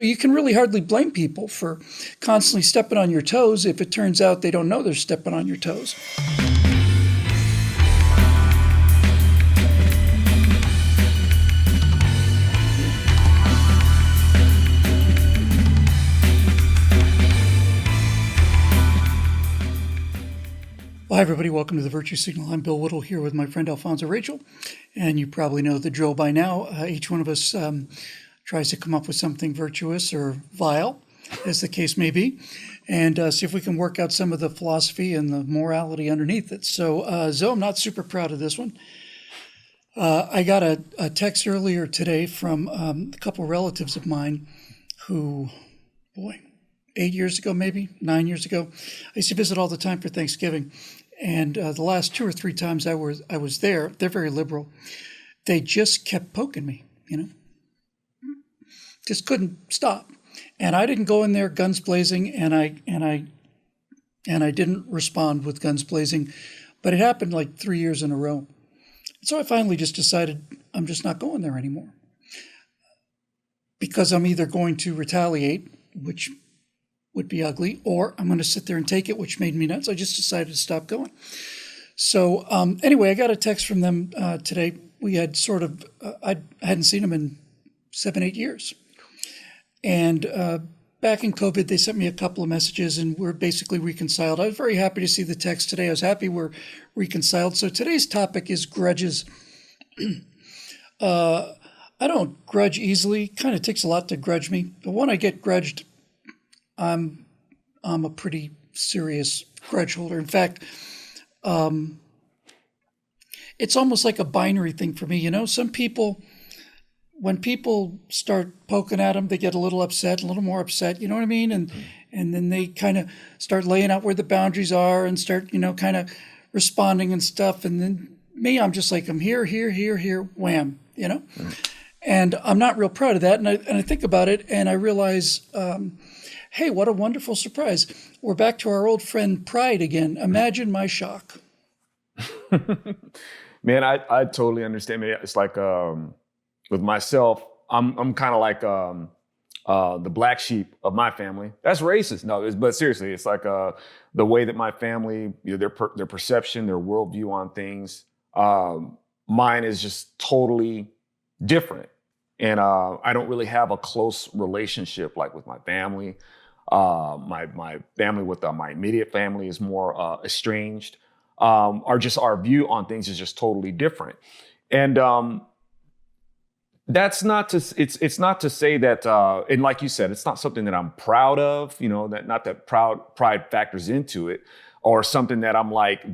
You can really hardly blame people for constantly stepping on your toes if it turns out they don't know they're stepping on your toes. Well, hi, everybody. Welcome to the Virtue Signal. I'm Bill Whittle here with my friend Alfonso Rachel. And you probably know the drill by now. Each one of us tries to come up with something virtuous or vile, as the case may be, and see if we can work out some of the philosophy and the morality underneath it. So, Zoe, I'm not super proud of this one. I got a text earlier today from a couple of relatives of mine who, 8 years ago, maybe 9 years ago, I used to visit all the time for Thanksgiving. And the last 2 or 3 times I was there, they're very liberal. They just kept poking me, just couldn't stop. And I didn't go in there guns blazing, and I didn't respond with guns blazing, but it happened like 3 years in a row. So I finally just decided I'm just not going there anymore, because I'm either going to retaliate, which would be ugly, or I'm going to sit there and take it, which made me nuts. I just decided to stop going. So anyway, I got a text from them today. We had sort of, I hadn't seen them in 7-8 years. And back in COVID, they sent me a couple of messages and we're basically reconciled. I was very happy to see the text today. I was happy we're reconciled. So today's topic is grudges. I don't grudge easily. Kind of takes a lot to grudge me. But when I get grudged, I'm a pretty serious grudge holder. In fact, it's almost like a binary thing for me. Some people, when people start poking at them, they get a little upset, a little more upset, you know what I mean? And then they kind of start laying out where the boundaries are and start, kind of responding and stuff. And then me, I'm just like, I'm here, wham, And I'm not real proud of that. And I think about it and I realize, hey, what a wonderful surprise. We're back to our old friend Pride again. Imagine my shock. Man, I totally understand. Man, it's like with myself, I'm kind of like the black sheep of my family. That's racist. No, but seriously, it's like the way that my family, their perception, their worldview on things. Mine is just totally different. And I don't really have a close relationship like with my family. My family with my immediate family is more estranged. Our view on things is just totally different. And that's not to it's not to say that and like you said, it's not something that I'm proud of, that not that pride factors into it, or something that I'm like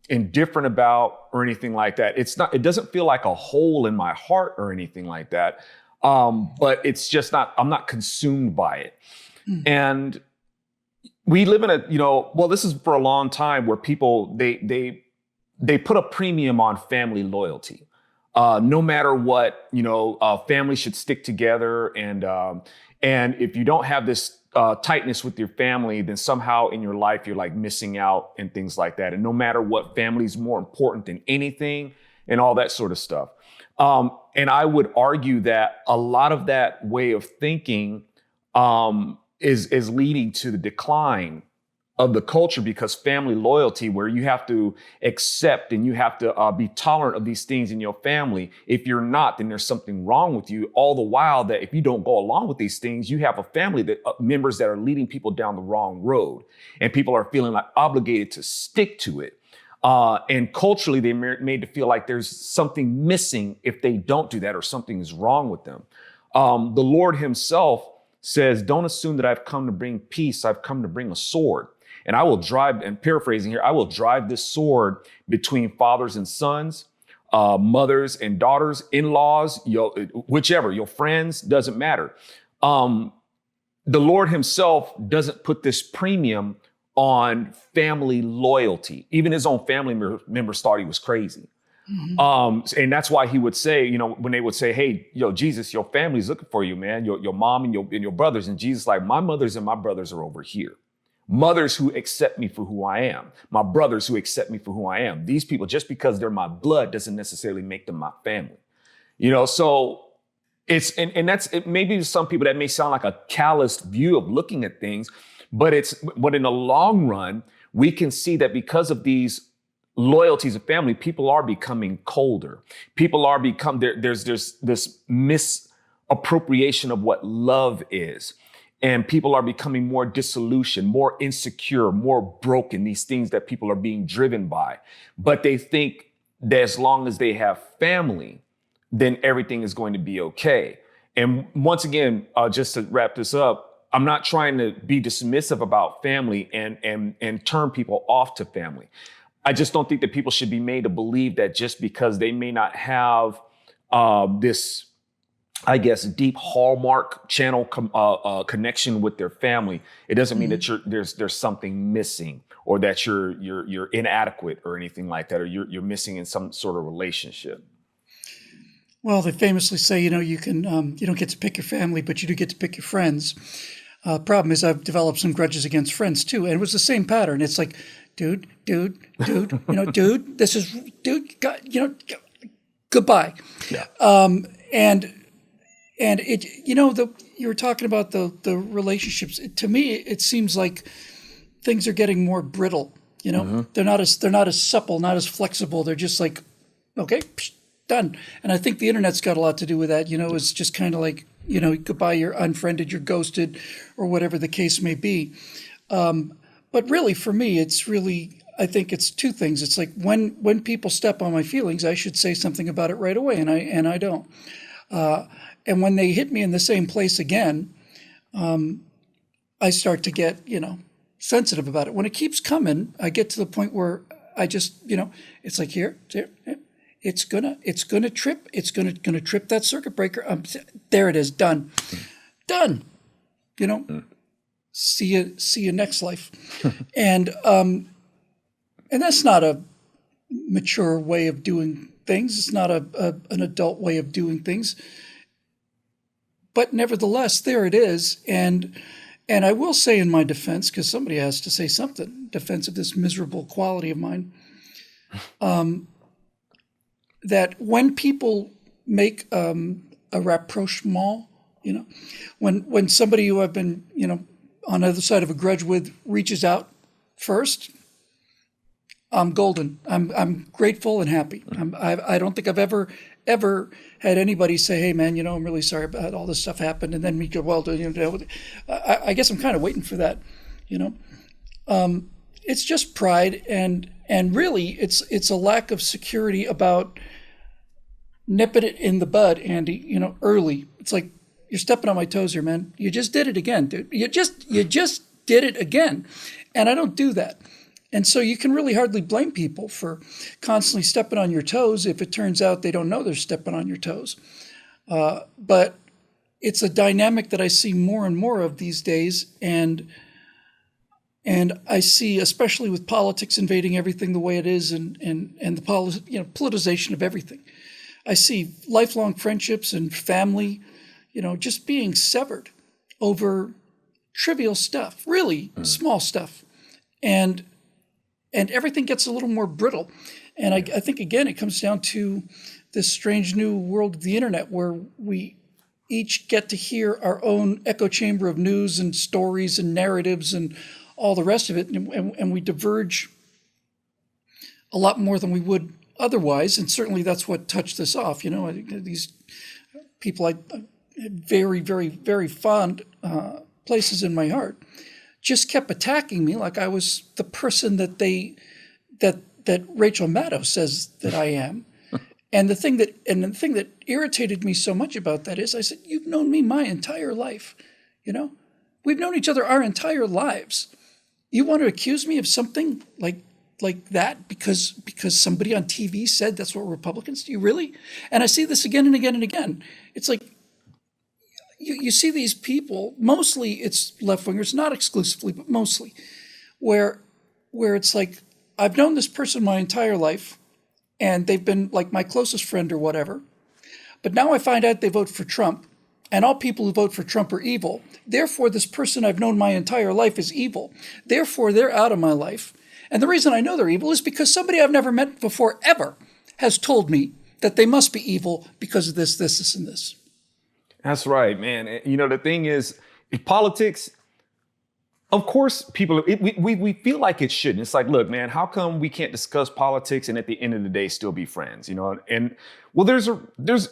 indifferent about or anything like that. It doesn't feel like a hole in my heart or anything like that. But it's just I'm not consumed by it. And we live in this is for a long time where people, they put a premium on family loyalty. No matter what, families should stick together. And if you don't have this tightness with your family, then somehow in your life, you're like missing out and things like that. And no matter what, family is more important than anything and all that sort of stuff. And I would argue that a lot of that way of thinking is leading to the decline of the culture, because family loyalty, where you have to accept and you have to be tolerant of these things in your family. If you're not, then there's something wrong with you. All the while that if you don't go along with these things, you have a family that members that are leading people down the wrong road, and people are feeling like obligated to stick to it. And culturally, they're made to feel like there's something missing if they don't do that, or something is wrong with them. The Lord himself says, don't assume that I've come to bring peace. I've come to bring a sword. And I will drive, and paraphrasing here, I will drive this sword between fathers and sons, mothers and daughters, in-laws, whichever, your friends, doesn't matter. The Lord himself doesn't put this premium on family loyalty. Even his own family members thought he was crazy. Mm-hmm. And that's why he would say, when they would say, hey, Jesus, your family's looking for you, man, your mom and your brothers. And Jesus, like, my mothers and my brothers are over here. Mothers who accept me for who I am. My brothers who accept me for who I am. These people, just because they're my blood doesn't necessarily make them my family. So and that's it. Maybe to some people that may sound like a calloused view of looking at things, but in the long run, we can see that because of these loyalties of family, people are becoming colder. People are there's this misappropriation of what love is. And people are becoming more disillusioned, more insecure, more broken, these things that people are being driven by. But they think that as long as they have family, then everything is going to be okay. And once again, just to wrap this up, I'm not trying to be dismissive about family and turn people off to family. I just don't think that people should be made to believe that just because they may not have this, I guess, deep hallmark channel connection with their family, it doesn't mean that there's something missing, or that you're inadequate or anything like that, or you're missing in some sort of relationship. Well, they famously say, you don't get to pick your family, but you do get to pick your friends. Problem is, I've developed some grudges against friends too, and it was the same pattern. It's like, dude, dude, this is, goodbye. Yeah. And it, you were talking about the relationships. To me, it seems like things are getting more brittle. They're not as supple, not as flexible. They're just like, okay, done. And I think the internet's got a lot to do with that. It's just kind of like, goodbye, you're unfriended, you're ghosted, or whatever the case may be. But really, for me, I think it's two things. It's like when people step on my feelings, I should say something about it right away, and I don't. And when they hit me in the same place again, I start to get, sensitive about it. When it keeps coming, I get to the point where I just, it's like here, it's gonna trip. It's gonna trip that circuit breaker. There it is, done. See you next life. And that's not a mature way of doing things. It's not an adult way of doing things. But nevertheless, there it is. And I will say in my defense, because somebody has to say something in defense of this miserable quality of mine, that when people make a rapprochement, when somebody who I've been, on the other side of a grudge with reaches out first, I'm golden. I'm grateful and happy. I don't think I've ever had anybody say, "Hey, man, I'm really sorry about all this stuff happened," and then we go, "Well, I guess I'm kind of waiting for that." It's just pride, and really, it's a lack of security about nipping it in the bud, Andy. Early. It's like, you're stepping on my toes here, man. You just did it again, dude. You just did it again, and I don't do that. And so you can really hardly blame people for constantly stepping on your toes if it turns out they don't know they're stepping on your toes. But it's a dynamic that I see more and more of these days, and I see, especially with politics invading everything the way it is, and the politicization of everything. I see lifelong friendships and family, just being severed over trivial stuff, really small stuff, and everything gets a little more brittle. And I think, again, it comes down to this strange new world of the internet, where we each get to hear our own echo chamber of news and stories and narratives and all the rest of it, and we diverge a lot more than we would otherwise. And certainly that's what touched this off. These people I had very, very, very fond places in my heart just kept attacking me like I was the person that Rachel Maddow says that I am. And the thing that irritated me so much about that is, I said, "You've known me my entire life. We've known each other our entire lives. You want to accuse me of something like that because somebody on TV said that's what Republicans do? You really?" And I see this again and again and again. It's like, you see these people, mostly it's left-wingers, not exclusively, but mostly, where it's like, I've known this person my entire life, and they've been like my closest friend or whatever, but now I find out they vote for Trump, and all people who vote for Trump are evil. Therefore, this person I've known my entire life is evil. Therefore, they're out of my life. And the reason I know they're evil is because somebody I've never met before ever has told me that they must be evil because of this, and this. That's right, man. You know, the thing is, politics, of course, people, we feel like it shouldn't. It's like, look, man, how come we can't discuss politics and at the end of the day still be friends? You know, and well,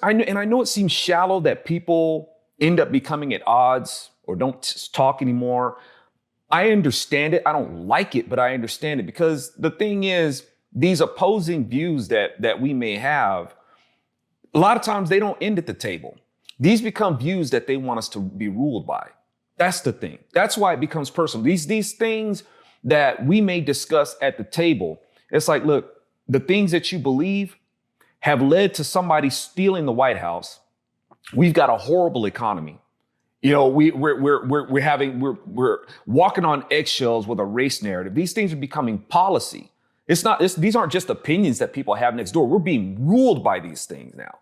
I know it seems shallow that people end up becoming at odds or don't talk anymore. I understand it. I don't like it, but I understand it because the thing is, these opposing views that we may have, a lot of times they don't end at the table. These become views that they want us to be ruled by. That's the thing. That's why it becomes personal. These things that we may discuss at the table, it's like, look, the things that you believe have led to somebody stealing the White House. We've got a horrible economy. You know, we're walking on eggshells with a race narrative. These things are becoming policy. These aren't just opinions that people have next door. We're being ruled by these things now.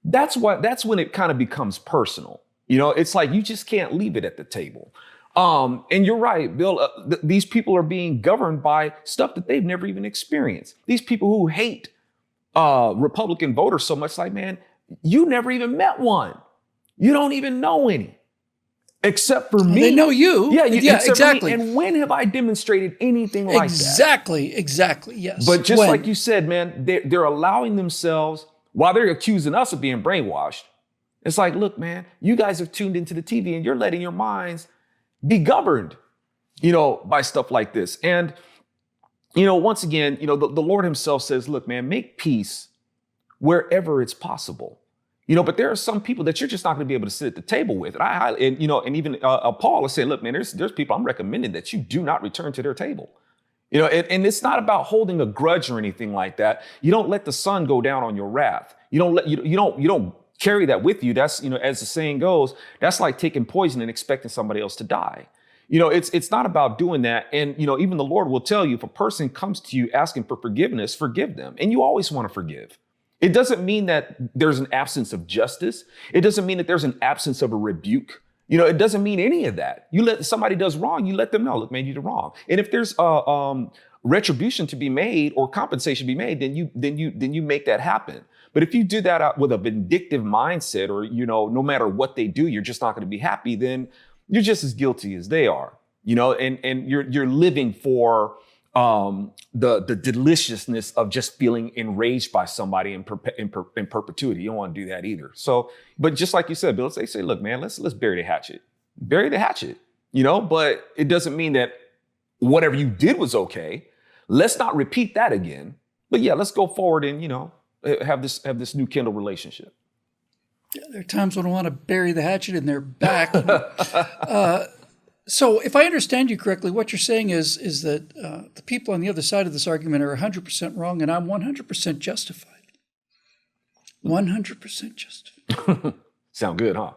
That's when it kind of becomes personal. You know, it's like you just can't leave it at the table. And you're right, Bill. These people are being governed by stuff that they've never even experienced. These people who hate Republican voters so much, like, man, you never even met one. You don't even know any, except for me. They know you. Yeah, exactly. And when have I demonstrated anything like that? Exactly. Yes. But just like you said, man, they're allowing themselves, while they're accusing us of being brainwashed. It's like, look, man, you guys have tuned into the TV and you're letting your minds be governed, you know, by stuff like this. And, you know, once again, you know, the Lord himself says, look, man, make peace wherever it's possible. You know, but there are some people that you're just not going to be able to sit at the table with. And even Paul is saying, look, man, there's people I'm recommending that you do not return to their table. You know, and it's not about holding a grudge or anything like that. You don't let the sun go down on your wrath. You don't carry that with you. That's, you know, as the saying goes, that's like taking poison and expecting somebody else to die. You know, it's not about doing that. And, you know, even the Lord will tell you, if a person comes to you asking for forgiveness, forgive them. And you always want to forgive. It doesn't mean that there's an absence of justice. It doesn't mean that there's an absence of a rebuke. You know, it doesn't mean any of that. You let somebody does wrong, you let them know, look, man, you did wrong. And if there's retribution to be made or compensation to be made, then you make that happen. But if you do that with a vindictive mindset, or, you know, no matter what they do, you're just not going to be happy, then you're just as guilty as they are. You know, and you're living for the deliciousness of just feeling enraged by somebody in perpetuity. You don't want to do that either. So, but just like you said, Bill, they say, look, man, let's bury the hatchet. Bury the hatchet. You know, but it doesn't mean that whatever you did was okay. Let's not repeat that again. But yeah, let's go forward and, you know, have this new kindle relationship. Yeah, there are times when I want to bury the hatchet in their back. So if I understand you correctly, what you're saying is that the people on the other side of this argument are 100% wrong and I'm 100% justified. 100% justified. Sound good, huh?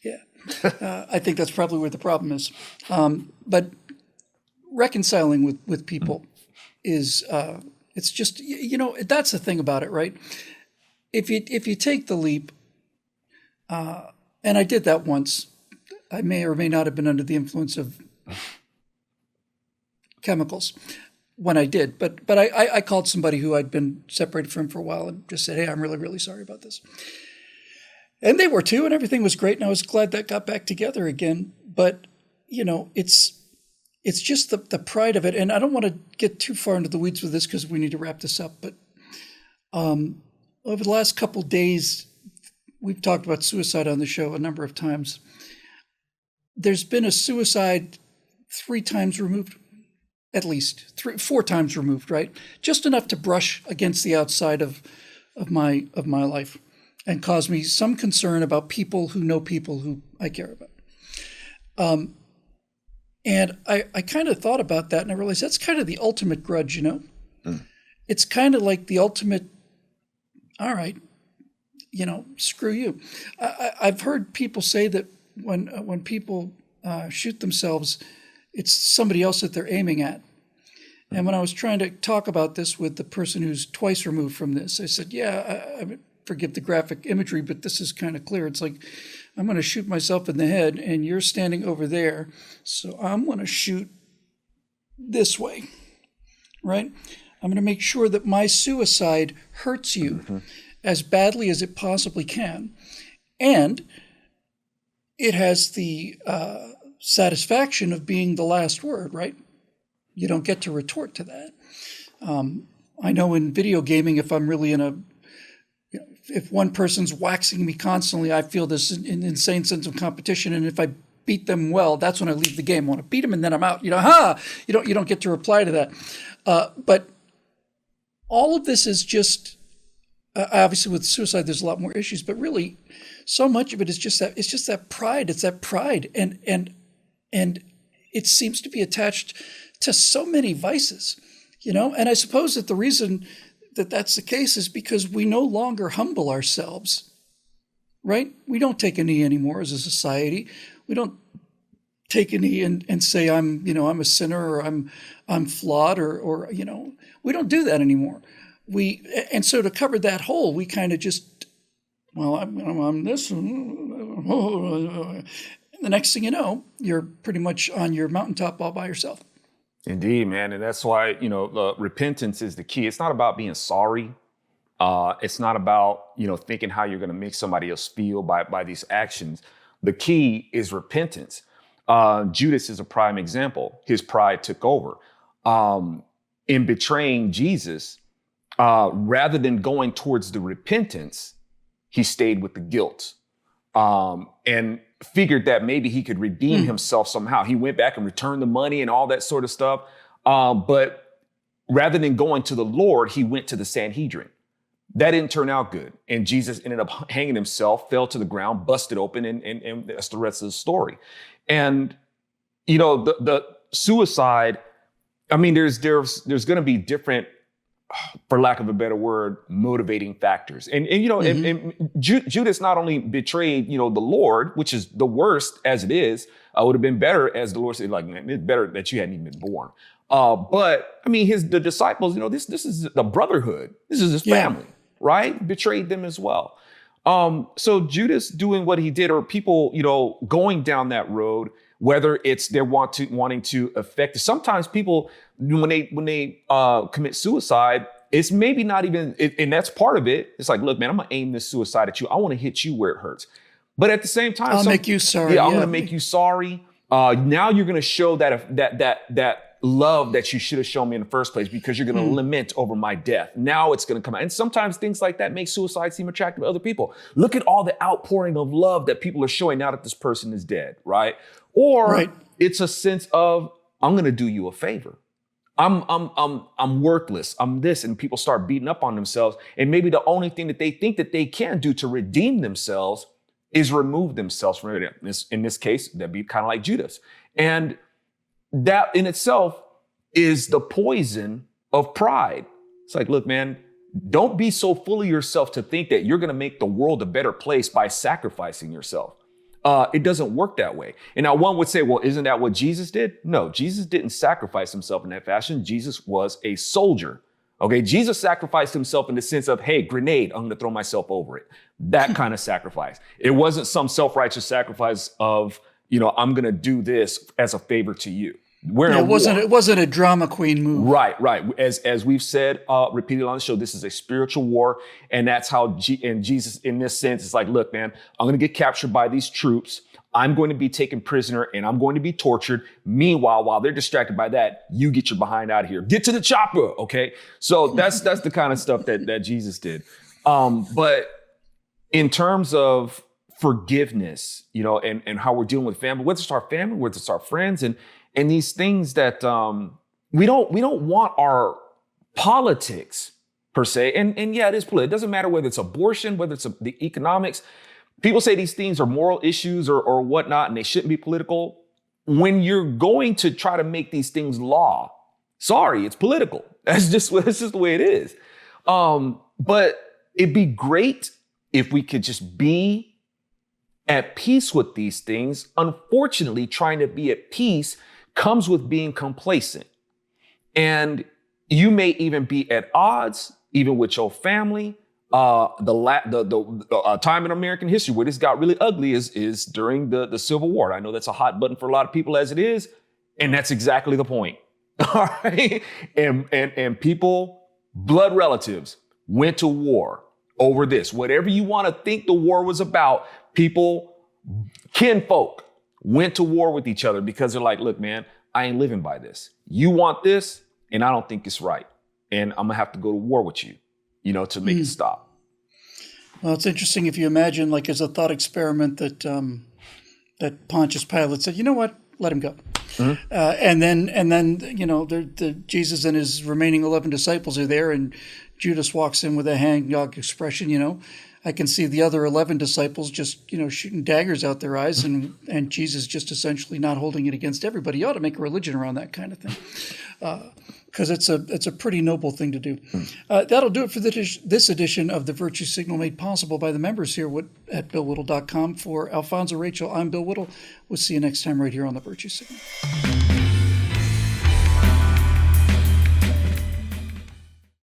Yeah. I think that's probably where the problem is. But reconciling with people is, it's just, you know, that's the thing about it, right? If you take the leap, and I did that once, I may or may not have been under the influence of chemicals when I did, but I called somebody who I'd been separated from for a while and just said, hey, I'm really, really sorry about this. And they were too, and everything was great, and I was glad that got back together again. But, you know, it's just the pride of it, and I don't want to get too far into the weeds with this because we need to wrap this up, but over the last couple of days, we've talked about suicide on the show a number of times. There's been a suicide 3 times removed, at least 4 times removed, right? Just enough to brush against the outside of my life and cause me some concern about people who know people who I care about. And I kind of thought about that, and I realized that's kind of the ultimate grudge, you know? It's kind of like the ultimate, all right, you know, screw you. I've heard people say that when people shoot themselves, it's somebody else that they're aiming at. And when I was trying to talk about this with the person who's twice removed from this, I said, yeah, I forgive the graphic imagery, but this is kind of clear. It's like, I'm going to shoot myself in the head and you're standing over there. So I'm going to shoot this way, right? I'm going to make sure that my suicide hurts you as badly as it possibly can. And it has the satisfaction of being the last word, right? You don't get to retort to that. I know in video gaming, if I'm really if one person's waxing me constantly, I feel this insane sense of competition. And if I beat them well, that's when I leave the game. I want to beat them and then I'm out. You don't get to reply to that. But all of this is just, obviously with suicide, there's a lot more issues, but really so much of it is just that, it's just that pride. It's that pride. And it seems to be attached to so many vices, and I suppose that the reason that that's the case is because we no longer humble ourselves, right? We don't take a knee anymore as a society. We don't take a knee and say, I'm a sinner, or I'm flawed, or we don't do that anymore. And so to cover that hole, we kind of just, I'm this. And the next thing you know, you're pretty much on your mountaintop all by yourself. Indeed, man. And that's why, repentance is the key. It's not about being sorry. It's not about, thinking how you're going to make somebody else feel by these actions. The key is repentance. Judas is a prime example. His pride took over. In betraying Jesus, rather than going towards the repentance, he stayed with the guilt. And figured that maybe he could redeem himself somehow. He went back and returned the money and all that sort of stuff. But rather than going to the Lord, he went to the Sanhedrin. That didn't turn out good. And Jesus ended up hanging himself, fell to the ground, busted open, and that's the rest of the story. And, the suicide, there's going to be different, for lack of a better word, motivating factors. And Judas not only betrayed, the Lord, which is the worst as it is, would have been better as the Lord said, like, man, it's better that you hadn't even been born. But the disciples, this is the brotherhood. This is his family, right? Betrayed them as well. So Judas doing what he did, or people, going down that road, whether it's they're wanting to affect. Sometimes people, when they commit suicide, it's maybe not even, and that's part of it. It's like, look, man, I'm gonna aim this suicide at you. I want to hit you where it hurts. But at the same time, I'll make you sorry. Yeah, I'm gonna make you sorry. Now you're gonna show that love that you should have shown me in the first place, because you're gonna lament over my death. Now it's gonna come out. And sometimes things like that make suicide seem attractive to other people. Look at all the outpouring of love that people are showing now that this person is dead, right? Or it's a sense of, I'm going to do you a favor. I'm worthless. I'm this. And people start beating up on themselves. And maybe the only thing that they think that they can do to redeem themselves is remove themselves from it. In this case, that'd be kind of like Judas. And that in itself is the poison of pride. It's like, look, man, don't be so full of yourself to think that you're going to make the world a better place by sacrificing yourself. It doesn't work that way. And now one would say, well, isn't that what Jesus did? No, Jesus didn't sacrifice himself in that fashion. Jesus was a soldier. Okay, Jesus sacrificed himself in the sense of, hey, grenade, I'm going to throw myself over it. That kind of sacrifice. It wasn't some self-righteous sacrifice of, I'm going to do this as a favor to you. It wasn't a drama queen move. Right. As we've said repeatedly on the show, this is a spiritual war. And that's how Jesus, in this sense, is like, look, man, I'm going to get captured by these troops. I'm going to be taken prisoner and I'm going to be tortured. Meanwhile, while they're distracted by that, you get your behind out of here. Get to the chopper. Okay. So that's the kind of stuff that Jesus did. But in terms of forgiveness, and how we're dealing with whether it's our family, whether it's our friends, and these things that we don't want our politics per se. And yeah, it is political. It doesn't matter whether it's abortion, whether it's the economics. People say these things are moral issues or whatnot, and they shouldn't be political. When you're going to try to make these things law, sorry, it's political. That's just the way it is. But it'd be great if we could just be at peace with these things. Unfortunately, trying to be at peace comes with being complacent. And you may even be at odds, even with your family. The time in American history where this got really ugly is during the Civil War. I know that's a hot button for a lot of people as it is, and that's exactly the point. All right. And people, blood relatives, went to war over this. Whatever you want to think the war was about, People, kinfolk, went to war with each other because they're like, look, man, I ain't living by this. You want this, and I don't think it's right. And I'm gonna have to go to war with you, to make it stop. Well, it's interesting if you imagine, like, as a thought experiment that that Pontius Pilate said, you know what, let him go. And then Jesus and his remaining 11 disciples are there, and Judas walks in with a hangdog expression. I can see the other 11 disciples just, shooting daggers out their eyes, and Jesus just essentially not holding it against everybody. You ought to make a religion around that kind of thing, because it's a pretty noble thing to do. That'll do it for this edition of the Virtue Signal, made possible by the members here at BillWhittle.com. For Alfonso Rachel, I'm Bill Whittle. We'll see you next time right here on the Virtue Signal.